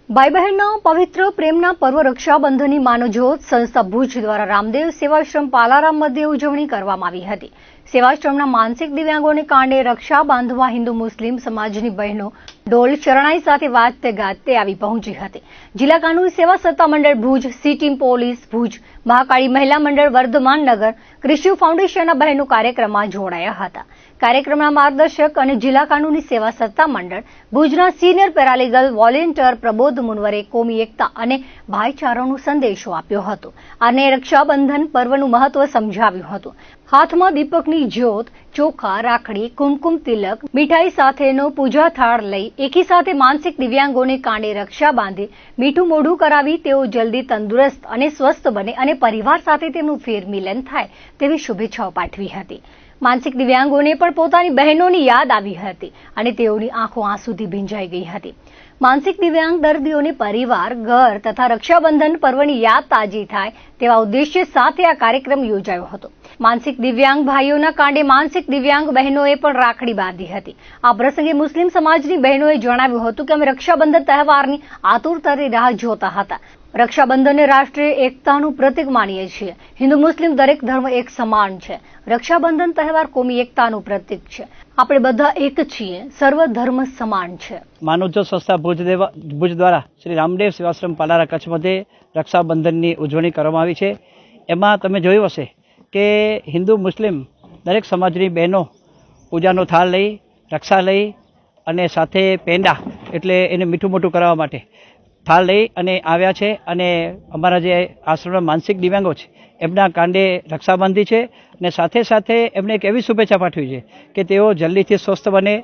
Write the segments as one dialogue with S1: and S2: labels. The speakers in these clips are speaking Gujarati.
S1: ભાઈ બહેનના પવિત્ર પ્રેમના પર્વ રક્ષાબંધનની માનવજ્યોત સંસ્થા ભુજ દ્વારા રામદેવ સેવાશ્રમ પાલારામ મધ્યે ઉજવણી કરવામાં આવી હતી। સેવાશ્રમના માનસિક દિવ્યાંગોને કાંડે રક્ષા બાંધવા હિન્દુ મુસ્લિમ સમાજની બહેનો ઢોલ શરણાઈ સાથે વાજતે ગાજતે આવી પહોંચી હતી। જિલ્લા કાનૂની સેવા સત્તા મંડળ Bhuj, C team police Bhuj, Mahakali મહિલા મંડળ વર્ધમાન નગર, કૃષિ ફાઉન્ડેશનના બહેનો કાર્યક્રમમાં જોડાયા હતા। કાર્યક્રમના માર્ગદર્શક અને જિલ્લા કાનૂની સેવા સત્તા મંડળ ભુજના સિનિયર પેરાલીગલ વોલેન્ટિયર પ્રબોધ મુનવરે કોમી એકતા અને ભાઈચારાનો સંદેશો આપ્યો હતો અને રક્ષાબંધન પર્વનું મહત્વ સમજાવ્યું હતું। હાથમાં દીપકની જ્યોત, ચોખા, રાખડી, કુમકુમ તિલક, મીઠાઈ સાથેનો પૂજા થાળ લઈ એકી સાથે માનસિક દિવ્યાંગોને કાંડે રક્ષા બાંધી મીઠું મોઢું કરાવી તેઓ જલ્દી તંદુરસ્ત અને સ્વસ્થ બને અને પરિવાર સાથે તેમનું ફેરમિલન થાય તેવી શુભેચ્છાઓ પાઠવી હતી। માનસિક દિવ્યાંગોને પણ પોતાની બહેનોની યાદ આવી હતી અને તેઓની આંખો આંસુથી ભીંજાઈ ગઈ હતી। માનસિક દિવ્યાંગ દર્દીઓને પરિવાર, ઘર તથા રક્ષાબંધન પર્વની યાદ તાજી થાય તેવા ઉદ્દેશ્ય સાથે આ કાર્યક્રમ યોજાયો હતો। માનસિક દિવ્યાંગ ભાઈઓના કાંડે માનસિક દિવ્યાંગ બહેનોએ પણ રાખડી બાંધી હતી। આ પ્રસંગે મુસ્લિમ સમાજની બહેનોએ જણાવ્યું હતું કે અમે રક્ષાબંધન તહેવારની આતુરતાથી રાહ જોતા હતા। રક્ષાબંધનને રાષ્ટ્રીય એકતાનું પ્રતીક માનીએ છીએ। હિન્દુ મુસ્લિમ દરેક ધર્મ એક સમાન છે। રક્ષાબંધન તહેવાર કોમી એકતાનું પ્રતીક છે। આપણે બધા એક છીએ, સર્વ ધર્મ સમાન છે।
S2: માનવજ્યોત સંસ્થા ભુજ દ્વારા શ્રી રામદેવ સેવાશ્રમ પાલારા કચ્છ મધ્યે રક્ષાબંધનની ઉજવણી કરવામાં આવી છે। એમાં તમે જોયું હશે કે હિન્દુ મુસ્લિમ દરેક સમાજની બહેનો પૂજાનો થાળ લઈ, રક્ષા લઈ અને સાથે પેંડા એટલે એને મીઠું મોટું કરાવવા માટે થાળ લઈ અને આવ્યા છે અને અમારા જે આશ્રમના માનસિક દિવ્યાંગો છે એમના કાંડે રક્ષા બાંધી છે અને સાથે સાથે એમને એક એવી શુભેચ્છા પાઠવી છે કે તેઓ જલ્દીથી સ્વસ્થ બને,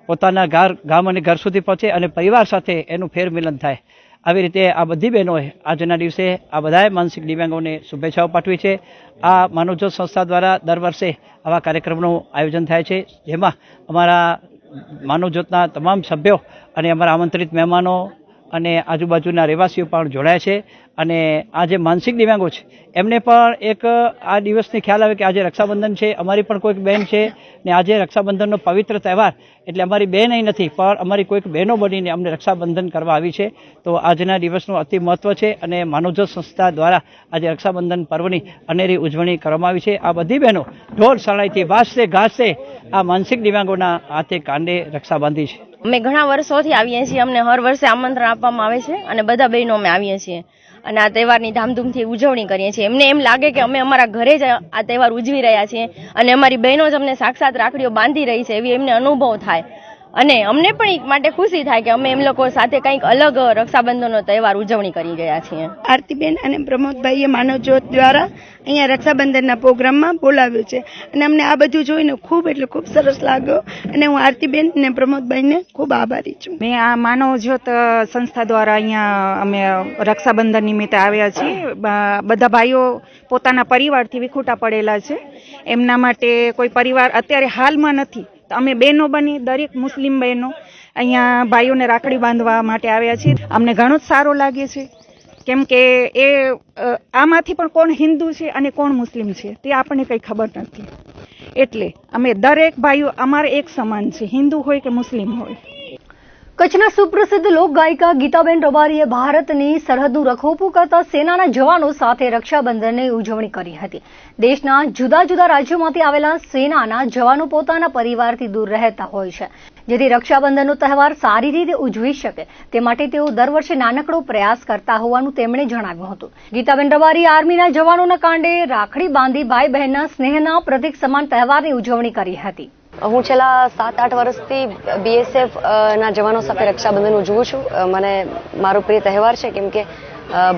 S2: પોતાના ગામ અને ઘર સુધી પહોંચે અને પરિવાર સાથે એનું ફેરમિલન થાય। આવી રીતે આ બધી બહેનોએ આજના દિવસે આ બધાએ માનસિક દિવ્યાંગોને શુભેચ્છાઓ પાઠવી છે। આ માનવજ્યોત સંસ્થા દ્વારા દર વર્ષે આવા કાર્યક્રમનું આયોજન થાય છે, જેમાં અમારા માનવજ્યોતના તમામ સભ્યો અને અમારા આમંત્રિત મહેમાનો અને આજુબાજુના રહેવાસીઓ પણ જોડાયા છે અને આ જે માનસિક દિવ્યાંગો છે એમને પણ એક આ દિવસની ખ્યાલ આવે કે આજે રક્ષાબંધન છે, અમારી પણ કોઈક બહેન છે ને આજે રક્ષાબંધનનો પવિત્ર તહેવાર એટલે અમારી બહેન અહીં નથી પણ અમારી કોઈક બહેનો બનીને અમને રક્ષાબંધન કરવા આવી છે। તો આજના દિવસનું અતિ મહત્વ છે અને માનવજ્યોત સંસ્થા દ્વારા આજે રક્ષાબંધન પર્વની અનેરી ઉજવણી કરવામાં આવી છે। આ બધી બહેનો ઢોલ શરણાઈથી વાજતે ગાજતે આ માનસિક દિવ્યાંગોના હાથે કાંડે રક્ષા બાંધી છે।
S3: અમે ઘણા વર્ષોથી આવીએ છીએ, અમને હર વર્ષે આમંત્રણ આપવામાં આવે છે અને બધા બહેનો અમે આવીએ છીએ અને આ તહેવારની ધામધૂમથી ઉજવણી કરીએ છીએ। એમને એમ લાગે કે અમે અમારા ઘરે જ આ તહેવાર ઉજવી રહ્યા છીએ અને અમારી બહેનો જ અમને સાક્ષાત રાખડીઓ બાંધી રહી છે એવી એમને અનુભવ થાય અને અમને પણ એક માટે ખુશી થાય કે અમે એમ લોકો સાથે કંઈક અલગ રક્ષાબંધનનો તહેવાર ઉજવણી કરી રહ્યા છીએ।
S4: આરતીબેન અને પ્રમોદભાઈએ માનવજ્યોત દ્વારા અહીંયા રક્ષાબંધનના પ્રોગ્રામમાં બોલાવ્યું છે અને અમને આ બધું જોઈને ખૂબ એટલે ખૂબ સરસ લાગ્યો અને હું આરતીબેન અને પ્રમોદભાઈને ખૂબ આભારી છું।
S5: મેં આ માનવજ્યોત સંસ્થા દ્વારા અહીંયા અમે રક્ષાબંધન નિમિત્તે આવ્યા છીએ। બધા ભાઈઓ પોતાના પરિવારથી વિખૂટા પડેલા છે, એમના માટે કોઈ પરિવાર અત્યારે હાલમાં નથી, અમે બહેનો બની દરેક મુસ્લિમ બહેનો અહીંયા ભાઈઓને રાખડી બાંધવા માટે આવ્યા છીએ। અમને ઘણું જ સારું લાગે છે કેમ કે એ આમાંથી પણ કોણ હિન્દુ છે અને કોણ મુસ્લિમ છે તે આપણને કંઈ ખબર નથી, એટલે અમે દરેક ભાઈઓ અમારે એક સમાન છે, હિન્દુ હોય કે મુસ્લિમ હોય।
S1: કચ્છના સુપ્રસિદ્ધ લોકગાયિકા ગીતાબેન રબારીએ ભારતની સરહદનું રખોપું કરતા સેનાના જવાનો સાથે રક્ષાબંધનની ઉજવણી કરી હતી। દેશના જુદા જુદા રાજ્યોમાંથી આવેલા સેનાના જવાનો પોતાના પરિવારથી દૂર રહેતા હોય છે, જેથી રક્ષાબંધનનો તહેવાર સારી રીતે ઉજવી શકે તે માટે તેઓ દર વર્ષે નાનકડો પ્રયાસ કરતા હોવાનું તેમણે જણાવ્યું હતું। ગીતાબેન રબારીએ આર્મીના જવાનોના કાંડે રાખડી બાંધી ભાઈ બહેનના સ્નેહના પ્રતીક સમાન તહેવારની ઉજવણી કરી હતી।
S6: હું છેલ્લા 7-8 વર્ષથી BSF ના જવાનો સાથે રક્ષાબંધન ઉજવું છું। મને મારો પ્રિય તહેવાર છે કેમ કે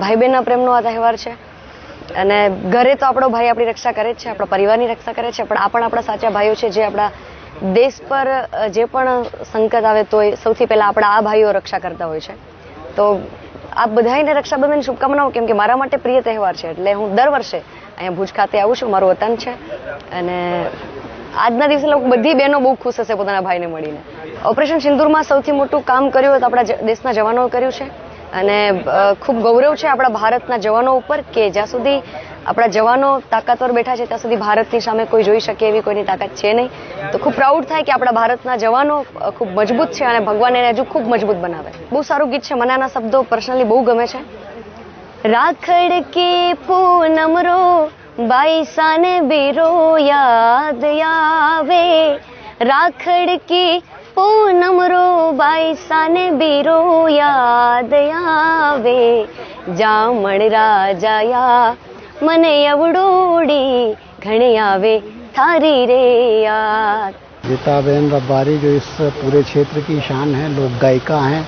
S6: ભાઈ બહેનના પ્રેમનો આ તહેવાર છે અને ઘરે તો આપણો ભાઈ આપણી રક્ષા કરે જ છે, આપણા પરિવારની રક્ષા કરે છે, પણ આ પણ આપણા સાચા ભાઈઓ છે જે આપણા દેશ પર જે પણ સંકટ આવે તો સૌથી પહેલા આપણા આ ભાઈઓ રક્ષા કરતા હોય છે। તો આ બધાને રક્ષાબંધનની શુભકામનાઓ કેમ કે મારા માટે પ્રિય તહેવાર છે એટલે હું દર વર્ષે અહીંયા ભુજ ખાતે આવું છું, મારું વતન છે અને આજના દિવસે લોકો બધી બહેનો બહુ ખુશ હશે પોતાના ભાઈને મળીને। ઓપરેશન સિંદૂરમાં સૌથી મોટું કામ કર્યું તો આપણા દેશના જવાનોએ કર્યું છે અને ખૂબ ગૌરવ છે આપણા ભારતના જવાનો ઉપર કે જ્યાં સુધી આપણા જવાનો તાકાતવર બેઠા છે ત્યાં સુધી ભારતની સામે કોઈ જોઈ શકે એવી કોઈની તાકાત છે નહીં. તો ખૂબ પ્રાઉડ થાય કે આપણા ભારતના જવાનો ખૂબ મજબૂત છે અને ભગવાન એને હજુ ખૂબ મજબૂત બનાવે. બહુ સારું ગીત છે, મને આના શબ્દો પર્સનલી બહુ ગમે છે. રાખડ કે પૂનમ રો બાઈસાને બીરો યાદ આવે, રાખડ કી પૂનમ રો બાઈસાને બીરો યાદ આવે, જામણ રાજાયા મને અવડોડી ઘણી આવે थारी रे याद.
S7: गीताबेन रब्बारी जो इस पूरे क्षेत्र की शान है, लोक गायिका हैं,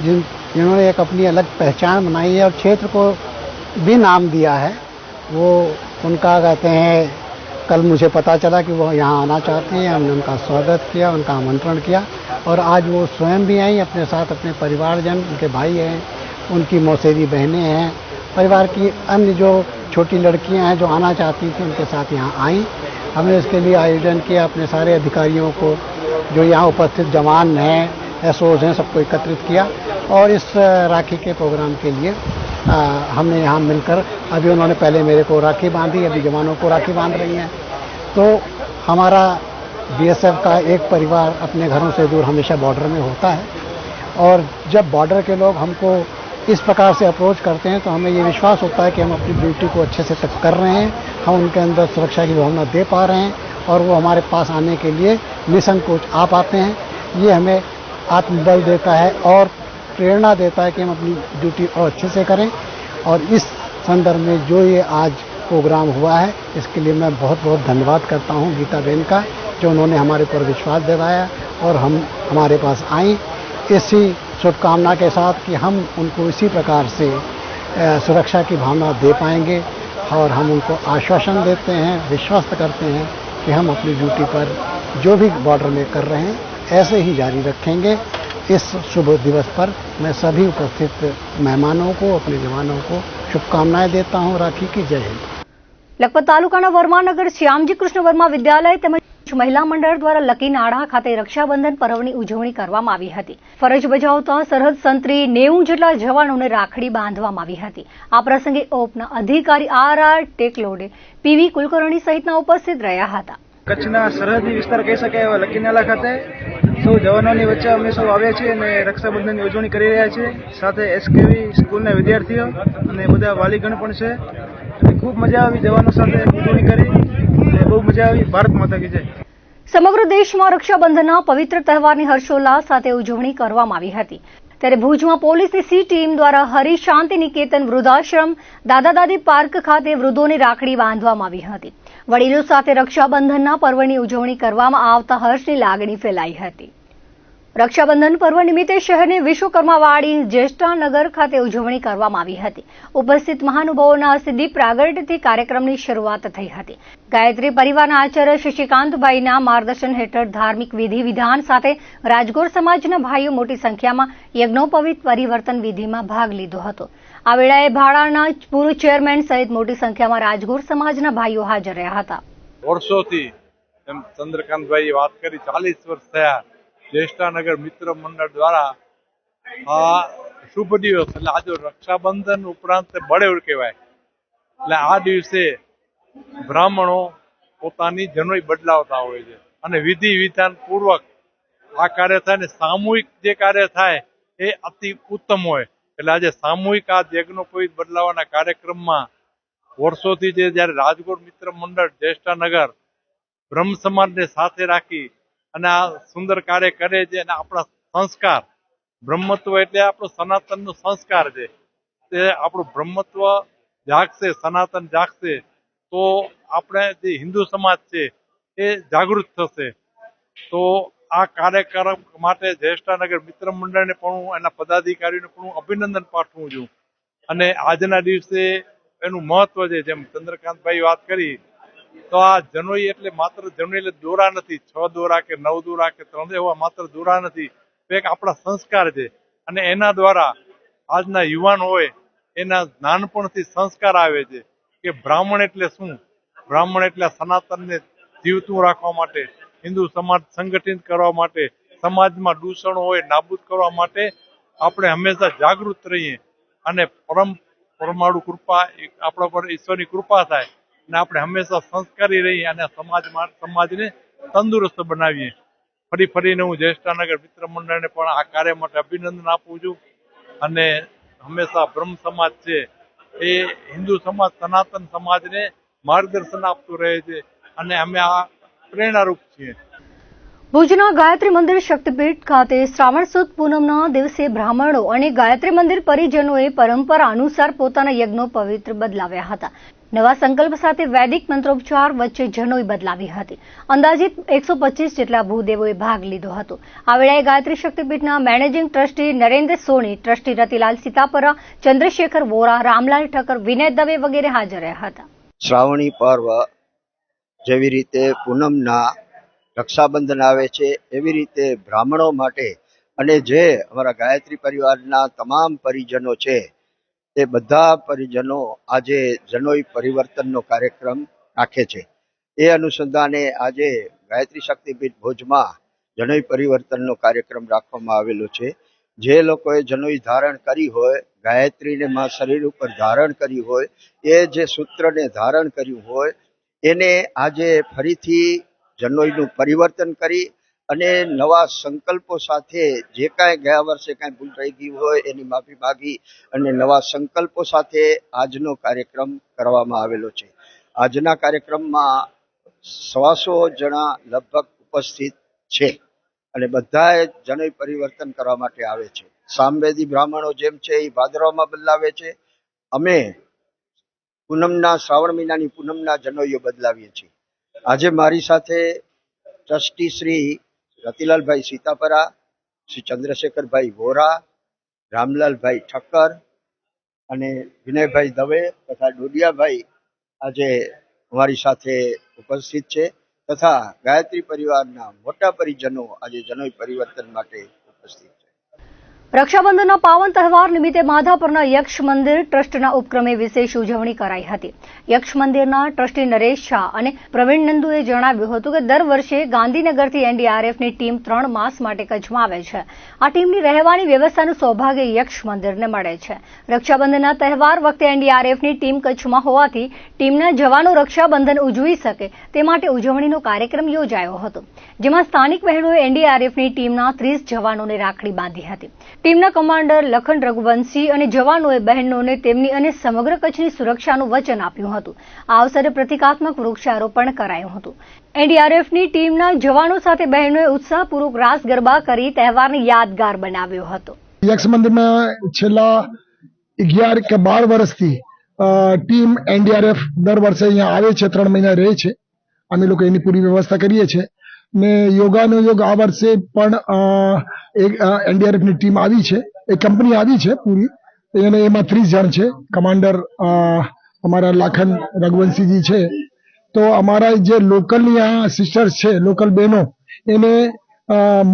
S7: जिन्होंने एक अपनी अलग पहचान बनाई है और क्षेत्र को भी नाम दिया है. वो उनका कहते हैं, कल मुझे पता चला कि वो यहाँ आना चाहती हैं. हमने उनका स्वागत किया, उनका आमंत्रण किया और आज वो स्वयं भी आई, अपने साथ अपने परिवारजन, उनके भाई हैं, उनकी मौसेरी बहनें हैं, परिवार की अन्य जो छोटी लड़कियां हैं जो आना चाहती थी उनके साथ यहाँ आई. हमने इसके लिए आयोजन किया, अपने सारे अधिकारियों को, जो यहाँ उपस्थित जवान हैं, एसओज हैं, सबको एकत्रित किया और इस राखी के प्रोग्राम के लिए हमने यहाँ मिलकर, अभी उन्होंने पहले मेरे को राखी बांधी, अभी जवानों को राखी बांध रही हैं. तो हमारा बीएसएफ का एक परिवार अपने घरों से दूर हमेशा बॉर्डर में होता है और जब बॉर्डर के लोग हमको इस प्रकार से अप्रोच करते हैं तो हमें ये विश्वास होता है कि हम अपनी ड्यूटी को अच्छे से तक कर रहे हैं, हम उनके अंदर सुरक्षा की भावना दे पा रहे हैं और वो हमारे पास आने के लिए निसंकोच आ पाते हैं. ये हमें आत्मबल देता है और प्रेरणा देता है कि हम अपनी ड्यूटी और अच्छे से करें. और इस संदर्भ में जो ये आज प्रोग्राम हुआ है, इसके लिए मैं बहुत बहुत धन्यवाद करता हूँ गीताबेन का, जो उन्होंने हमारे ऊपर विश्वास दिलाया और हम हमारे पास आई इसी शुभकामना के साथ कि हम उनको इसी प्रकार से सुरक्षा की भावना दे पाएंगे और हम उनको आश्वासन देते हैं, विश्वस्त करते हैं कि हम अपनी ड्यूटी पर जो भी बॉर्डर में कर रहे हैं ऐसे ही जारी रखेंगे. इस शुभ दिवस पर मैं सभी उपस्थित मेहमानों को, अपने जवानों को शुभकामनाएं देता हूं. राखी की जय हिंद.
S1: લખપત તાલુકાના વર્માનગર શ્યામજી કૃષ્ણ વર્મા વિદ્યાલય તેમજ મહિલા મંડળ દ્વારા લકીનાળા ખાતે રક્ષાબંધન પર્વની ઉજવણી કરવામાં આવી હતી. ફરજ બજાવતા સરહદ સંત્રી 90 જેટલા જવાનોને રાખડી બાંધવામાં આવી હતી. આ પ્રસંગે ઓપના અધિકારી આર ટેકલોડે, પીવી કુલકર્ણી સહિતના ઉપસ્થિત રહ્યા હતા.
S8: કચ્છના સરહદી વિસ્તાર કહી શકાય એવા લકીનાળા ખાતે સૌ જવાનોની વચ્ચે અમે સૌ આવ્યા છીએ અને રક્ષાબંધનની ઉજવણી કરી રહ્યા છીએ. સાથે એસકેવી સ્કૂલના વિદ્યાર્થીઓ અને બધા વાલીગણ પણ છે. ખૂબ મજા આવી જવાનો સાથે ઉજવણી કરી, બહુ મજા આવી. ભારત માતા કી જય.
S1: સમગ્ર દેશમાં રક્ષાબંધનના પવિત્ર તહેવારની હર્ષોલ્લાસ સાથે ઉજવણી કરવામાં આવી હતી. ત્યારે ભુજમાં પોલીસની સી ટીમ દ્વારા હરિ શાંતિ નિકેતન વૃદ્ધાશ્રમ દાદા દાદી પાર્ક ખાતે વૃદ્ધોને રાખડી બાંધવામાં આવી હતી. વડીલો સાથે રક્ષાબંધનના પર્વની ઉજવણી કરવામાં આવતા હર્ષની લાગણી ફેલાઈ હતી. રક્ષાબંધન પર્વ નિમિત્તે શહેરની વિશ્વકર્માવાડી જ્યેષ્ઠાનગર ખાતે ઉજવણી કરવામાં આવી હતી. ઉપસ્થિત મહાનુભાવોના હસ્તે દીપ પ્રાગટ્યથી કાર્યક્રમની શરૂઆત થઈ હતી. ગાયત્રી પરિવારના આચાર્ય શશિકાંતભાઈના માર્ગદર્શન હેઠળ ધાર્મિક વિધિ વિધાન સાથે રાજગોર સમાજના ભાઈઓ મોટી સંખ્યામાં યજ્ઞોપવિત પરિવર્તન વિધિમાં ભાગ લીધો હતો. આ વેળાએ ભાડાના પૂર્વ ચેરમેન સહિત મોટી સંખ્યામાં રાજગોર સમાજના ભાઈઓ હાજર રહ્યા હતા.
S9: વર્ષોથી એમ ચંદ્રકાંતભાઈએ વાત કરી 40 વર્ષ થયા જ્યેષ્ઠાનગર મિત્ર મંડળ દ્વારા આ શુભ દિવસ એટલે આજે રક્ષાબંધન ઉપરાંત બળેવડ કહેવાય. એટલે આ દિવસે બ્રાહ્મણો પોતાની જનોઈ બદલાવતા હોય છે અને વિધિ વિધાન પૂર્વક આ કાર્ય થાય ને સામૂહિક જે કાર્ય થાય એ અતિ ઉત્તમ હોય. એટલે આજે સામૂહિક આ યજ્ઞોપવિત બદલાવાના કાર્યક્રમમાં વર્ષોથી જે જયારે રાજકોટ મિત્ર મંડળ જ્યેષ્ઠાનગર બ્રહ્મ સમાજને સાથે રાખી અને આ સુંદર કાર્ય કરે છે અને આપણા સંસ્કાર બ્રહ્મત્વ એટલે આપણો સનાતનનો સંસ્કાર છે. તે આપણું બ્રહ્મત્વ જાગશે, સનાતન જાગશે તો આપણે જે હિન્દુ સમાજ છે એ જાગૃત થશે. તો આ કાર્યક્રમ માટે જ્યેષ્ઠાનગર મિત્ર મંડળને પણ હું એના પદાધિકારીઓને પણ હું અભિનંદન પાઠવું છું. અને આજના દિવસે એનું મહત્વ છે, જેમ ચંદ્રકાંતભાઈ વાત કરી તો આ જનોઈ એટલે માત્ર જનોઈ એટલે દોરા નથી, 6 દોરા કે 9 દોરા કે 3 એવા માત્ર દોરા નથી. એક આપણા સંસ્કાર છે અને એના દ્વારા આજના યુવાન હોય એના નાનપણથી સંસ્કાર આવે છે કે બ્રાહ્મણ એટલે શું. બ્રાહ્મણ એટલે સનાતનને જીવતું રાખવા માટે, હિન્દુ સમાજ સંગઠિત કરવા માટે, સમાજમાં દૂષણો હોય નાબૂદ કરવા માટે આપણે હંમેશા જાગૃત રહીએ. અને પરમાણુ કૃપા આપણા પર ઈશ્વરની કૃપા થાય અને આપણે હંમેશા સંસ્કારી રહી અને સમાજને તંદુરસ્ત બનાવીએ. ફરીને હું જ્યેષ્ઠાનગર મિત્ર મંડળને પણ આ કાર્ય માટે અભિનંદન આપું છું. અને હંમેશા બ્રહ્મ સમાજ છે એ હિન્દુ સમાજ સનાતન સમાજને માર્ગદર્શન આપતું રહે છે અને અમે આ પ્રેરણારૂપ છીએ.
S1: ભુજના ગાયત્રી મંદિર શક્તિપીઠ ખાતે શ્રાવણ સુદ પૂનમના દિવસે બ્રાહ્મણો અને ગાયત્રી મંદિર પરિજનોએ પરંપરા અનુસાર પોતાના યજ્ઞો પવિત્ર બદલાવ્યા હતા. નવા સંકલ્પ સાથે વૈદિક મંત્રોપચાર વચ્ચે જનોઈ બદલાવી હતી. અંદાજિત 125 જેટલા ભૂદેવોએ ભાગ લીધો હતો. આ વેળાએ ગાયત્રી શક્તિપીઠના મેનેજિંગ ટ્રસ્ટી નરેન્દ્ર સોની, ટ્રસ્ટી રતિલાલ સીતાપરા, ચંદ્રશેખર વોરા, રામલાલ ઠક્કર, વિનય દવે વગેરે હાજર રહ્યા હતા.
S10: શ્રાવણી પર્વ જેવી રીતે પૂનમના રક્ષાબંધન આવે છે એવી રીતે બ્રાહ્મણો માટે અને જે અમારા ગાયત્રી પરિવારના તમામ પરિજનો છે તે બધા પરિજનો આજે જનોઈ પરિવર્તનનો કાર્યક્રમ રાખે છે. એ અનુસંધાને આજે ગાયત્રી શક્તિપીઠ ભુજમાં જનોઈ પરિવર્તનનો કાર્યક્રમ રાખવામાં આવેલો છે. જે લોકોએ જનોઈ ધારણ કરી હોય, ગાયત્રીને માં શરીર ઉપર ધારણ કરી હોય, એ જે સૂત્રને ધારણ કર્યું હોય એને આજે ફરીથી જનોઈનું પરિવર્તન કરી અને નવા સંકલ્પો સાથે જે કાંઈ ગયા વર્ષે કાંઈ ભૂલ રહી ગઈ હોય એની માફી માગી અને નવા સંકલ્પો સાથે આજનો કાર્યક્રમ કરવામાં આવેલો છે. આજના કાર્યક્રમમાં 125 જણા લગભગ ઉપસ્થિત છે અને બધાએ જનોઈ પરિવર્તન કરવા માટે આવે છે. સામવેદી બ્રાહ્મણો જેમ છે એ ભાદરવામાં બદલાવે છે. અમે શ્રાવણ મહિનાની પૂનમના જનોઈઓ બદલાવીએ છીએ. આજે મારી સાથે ટ્રસ્ટી શ્રી રતિલાલભાઈ સીતાપરા, શ્રી ચંદ્રશેખરભાઈ વોરા, રામલાલભાઈ ઠક્કર અને વિનયભાઈ દવે તથા ડોડિયાભાઈ આજે અમારી સાથે ઉપસ્થિત છે તથા ગાયત્રી પરિવારના મોટા પરિજનો આજે જનોઈ પરિવર્તન માટે ઉપસ્થિત છે.
S1: રક્ષાબંધનના પાવન તહેવાર નિમિત્તે માધાપરના યક્ષ મંદિર ટ્રસ્ટના ઉપક્રમે વિશેષ ઉજવણી કરાઈ હતી. યક્ષ મંદિરના ટ્રસ્ટી નરેશ શાહ અને પ્રવીણ નંદુએ જણાવ્યું હતું કે દર વર્ષે ગાંધીનગરથી એનડીઆરએફની ટીમ 3 માસ માટે કચ્છમાં આવે છે. આ ટીમની રહેવાની વ્યવસ્થાનું સૌભાગ્ય યક્ષ મંદિરને મળે છે. રક્ષાબંધનના તહેવાર વખતે એનડીઆરએફની ટીમ કચ્છમાં હોવાથી ટીમના જવાનો રક્ષાબંધન ઉજવી શકે તે માટે ઉજવણીનો કાર્યક્રમ યોજાયો હતો, જેમાં સ્થાનિક બહેનોએ એનડીઆરએફની ટીમના 30 જવાનોને રાખડી બાંધી હતી. ટીમના કમાન્ડર લખન રઘુવંશી અને જવાનોએ બહેનોને તેમની અને સમગ્ર કચ્છની સુરક્ષાનું વચન આપ્યું હતું. આ અવસરે પ્રતિકાત્મક વૃક્ષારોપણ કરાયું હતું. એનડીઆરએફની ટીમના જવાનો સાથે બહેનોએ ઉત્સાહપૂર્વક રાસ ગરબા કરી તહેવારને યાદગાર બનાવ્યો હતો.
S11: યક્ષ મંદિરમાં છેલ્લા 11 કે 12 વર્ષથી ટીમ એનડીઆરએફ દર વર્ષે અહીંયા આવે છે, 3 મહિના રહે છે. અમે લોકો એની પૂરી વ્યવસ્થા કરીએ છીએ ને યોગાનુયોગ આ વર્ષે પણ એક એનડીઆરએફની ટીમ આવી છે, એક કંપની આવી છે પૂરી, અને એમાં 30 જણ છે. કમાન્ડર અમારા લાખન રઘુવંશીજી છે. તો અમારા જે લોકલની આ સિસ્ટર્સ છે, લોકલ બહેનો, એને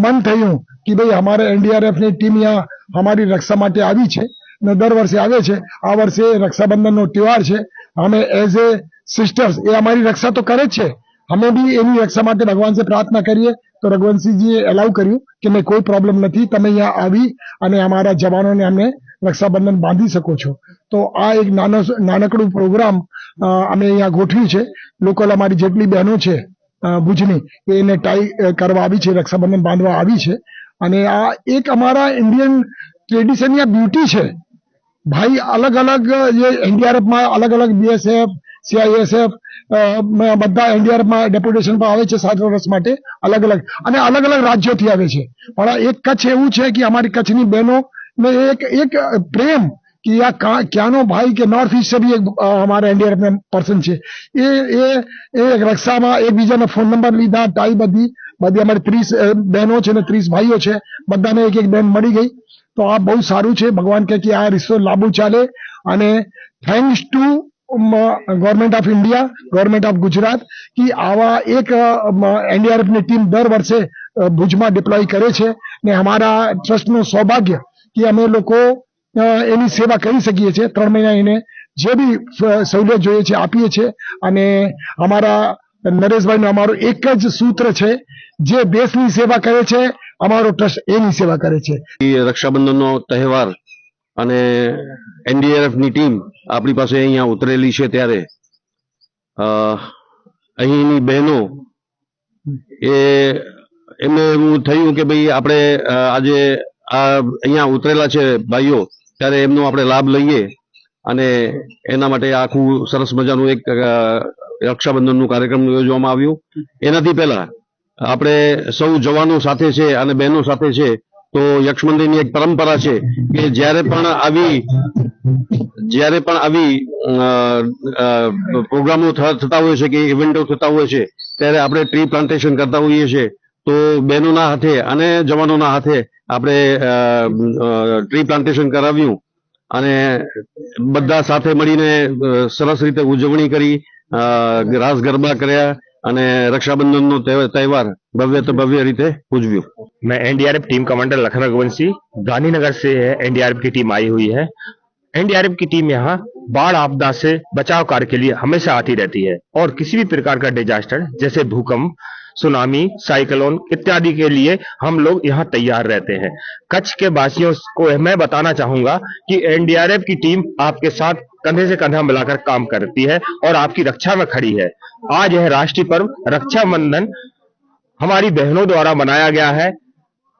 S11: મન થયું કે ભાઈ અમારા એનડીઆરએફની ટીમ અહીંયા અમારી રક્ષા માટે આવી છે ને દર વર્ષે આવે છે. આ વર્ષે રક્ષાબંધનનો તહેવાર છે. અમે એઝ એ સિસ્ટર્સ એ અમારી રક્ષા તો કરે જ છે, અમે બી એની રક્ષા માટે ભગવાન સે પ્રાર્થના કરીએ. તો રઘુવંશીજીએ એલાઉ કર્યું કે મેં કોઈ પ્રોબ્લેમ નથી, તમે અહીંયા આવી અને અમારા જવાનોને અમને રક્ષાબંધન બાંધી શકો છો. તો આ એક નાનકડું પ્રોગ્રામ અમે અહીંયા ગોઠવ્યું છે. લોકલ અમારી જેટલી બહેનો છે ભુજની એને ટાઈ કરવા આવી છે, રક્ષાબંધન બાંધવા આવી છે. અને આ એક અમારા ઇન્ડિયન ટ્રેડિશનની આ બ્યુટી છે ભાઈ. અલગ અલગ જે એનડીઆરએફમાં અલગ અલગ બીએસએફ, સીઆઈએસએફ બધા એનડીઆરએફમાં ડેપ્યુટેશન પર આવે છે 7 વર્ષ માટે, અલગ અલગ અને અલગ અલગ રાજ્યોથી આવે છે. પણ એક કચ્છ એવું છે કે અમારી કચ્છની બહેનો ને એક પ્રેમ કે ક્યાંનો ભાઈ કે નોર્થ ઈસ્ટ से भी एक हमारा एनडीआरएफ में पर्सन છે. એ રક્ષામાં એકબીજાના ફોન નંબર લીધા, ટાઈ બધી અમારી 30 બહેનો છે ને 30 ભાઈઓ છે, બધાને એક બહેન મળી ગઈ. તો આ બહુ સારું છે. ભગવાન કહે કે આ રિશ્તો લાંબુ ચાલે. અને thanks to government of India, government of Gujarat કે આવા એક એનડીઆરએફની ટીમ દર વર્ષે ભુજમાં ડિપ્લોય કરે છે ને અમારા ટ્રસ્ટનું સૌભાગ્ય કે અમે લોકો એની સેવા કરી શકીએ છીએ. 3 મહિના એને જે બી સહુલિયત જોઈએ છે આપીએ છીએ. અને અમારા નરેશભાઈનું અમારું એક જ સૂત્ર છે, જે દેશની સેવા કરે છે અમારો ટ્રસ્ટ એની સેવા કરે છે.
S12: રક્ષાબંધનનો તહેવાર અને એનડીઆરએફની ટીમ આપણી પાસે અહીંયા ઉતરેલી છે ત્યારે અહીંની બહેનો એમને એવું થયું કે ભાઈ આપણે આજે અહીંયા ઉતરેલા છે ભાઈઓ, ત્યારે એમનો આપણે લાભ લઈએ અને એના માટે આખું સરસ મજાનું એક રક્ષાબંધનનું કાર્યક્રમ યોજવામાં આવ્યું. એનાથી પહેલા આપણે સૌ જવાનો સાથે છે અને બહેનો સાથે છે તો યક્ષ મંદિરની એક પરંપરા છે કે જ્યારે પણ આવી પ્રોગ્રામો થતા હોય છે કે ઇવેન્ટો થતા હોય છે ત્યારે આપણે ટ્રી પ્લાન્ટેશન કરતા હોઈએ છીએ. તો બહેનોના હાથે અને જવાનોના હાથે આપણે ટ્રી પ્લાન્ટેશન કરાવ્યું અને બધા સાથે મળીને સરસ રીતે ઉજવણી કરી, રાસ ગરબા કર્યા અને રક્ષાબંધનનો તહેવાર ભવ્ય રીતે ઉજવ્યું.
S13: मैं NDRF team commander Lakhan Raghuvanshi, Gandhinagar से है एनडीआरएफ की टीम आई हुई है. एनडीआरएफ की टीम यहाँ बाढ़ आपदा से बचाव कार्य के लिए हमेशा आती रहती है और किसी भी प्रकार का डिजास्टर जैसे भूकंप, सुनामी, साइक्लोन इत्यादि के लिए हम लोग यहाँ तैयार रहते हैं. कच्छ के वासियों को मैं बताना चाहूंगा कि एनडीआरएफ की टीम आपके साथ कंधे से कंधा मिलाकर काम करती है और आपकी रक्षा में खड़ी है. आज यह राष्ट्रीय पर्व रक्षाबंधन हमारी बहनों द्वारा मनाया गया है.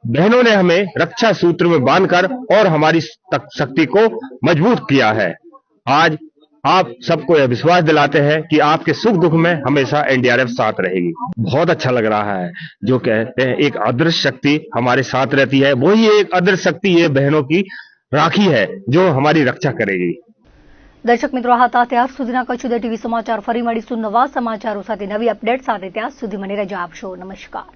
S13: बहनों ने हमें रक्षा सूत्र में बांधकर और हमारी शक्ति को मजबूत किया है. आज आप सबको यह विश्वास दिलाते हैं कि आपके सुख दुख में हमेशा एनडीआरएफ साथ रहेगी. बहुत अच्छा लग रहा है. जो कहते हैं एक अदृश्य शक्ति हमारे साथ रहती है, वही एक अदृश्य शक्ति ये बहनों की राखी है जो हमारी रक्षा करेगी.
S1: દર્શક મિત્રો, આ હતા ત્યાર સુધીના કચ્છ ઉદય ટીવી સમાચાર. ફરી મળીશું નવા સમાચારો સાથે, નવી અપડેટ સાથે. ત્યાં સુધી મને રજા આપશો. નમસ્કાર.